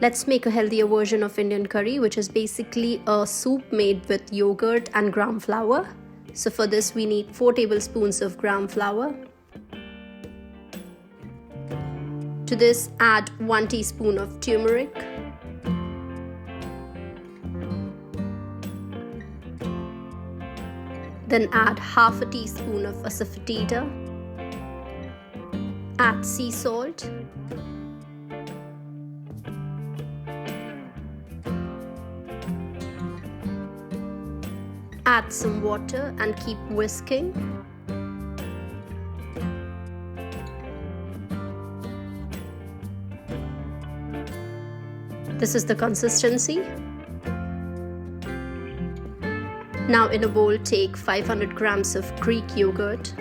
Let's make a healthier version of Indian curry, which is basically a soup made with yogurt and gram flour. So for this we need 4 tablespoons of gram flour. To this add 1 teaspoon of turmeric. Then add half a teaspoon of asafoetida. Add sea salt. Add some water and keep whisking. This is the consistency. Now in a bowl take 500 grams of Greek yogurt.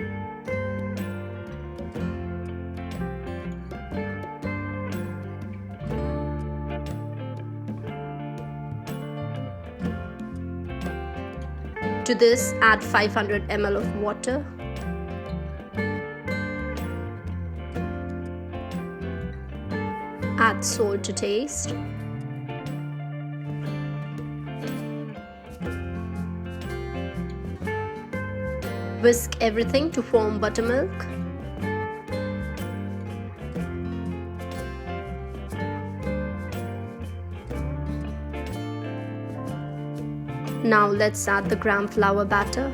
To this add 500 ml of water. Add salt to taste. Whisk everything to form buttermilk. Now let's add the gram flour batter.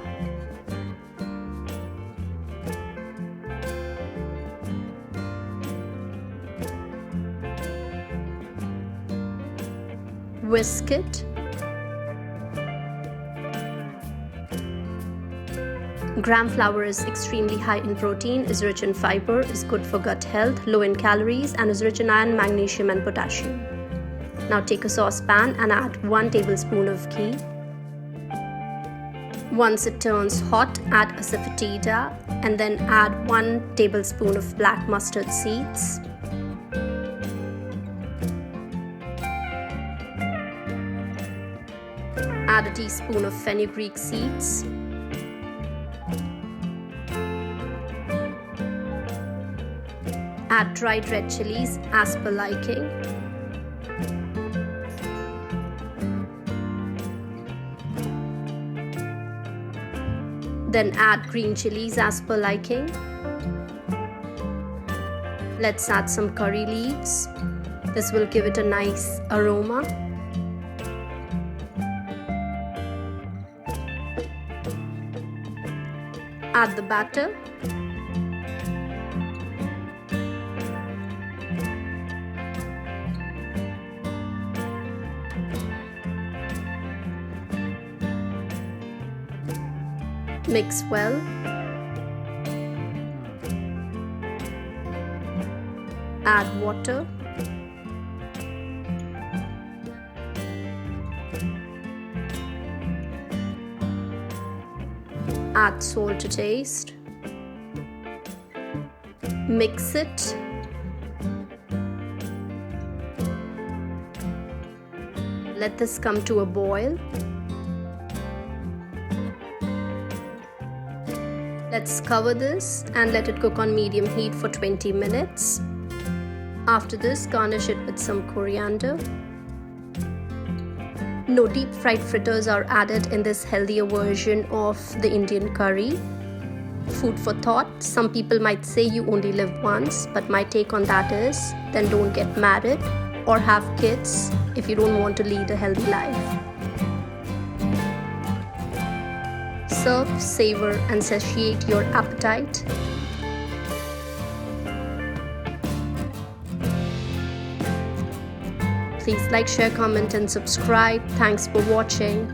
Whisk it. Gram flour is extremely high in protein, is rich in fiber, is good for gut health, low in calories, and is rich in iron, magnesium, and potassium. Now take a saucepan and add 1 tablespoon of ghee. Once it turns hot, add asafoetida and then add 1 tablespoon of black mustard seeds. Add a teaspoon of fenugreek seeds. Add dried red chilies as per liking. Then add green chilies as per liking. Let's add some curry leaves. This will give it a nice aroma. Add the batter. Mix well. Add water. Add salt to taste. Mix it. Let this come to a boil. Let's cover this and let it cook on medium heat for 20 minutes. After this, garnish it with some coriander. No deep fried fritters are added in this healthier version of the Indian curry. Food for thought. Some people might say you only live once, but my take on that is, then don't get married or have kids if you don't want to lead a healthy life. Serve, savor, and satiate your appetite. Please like, share, comment, and subscribe. Thanks for watching.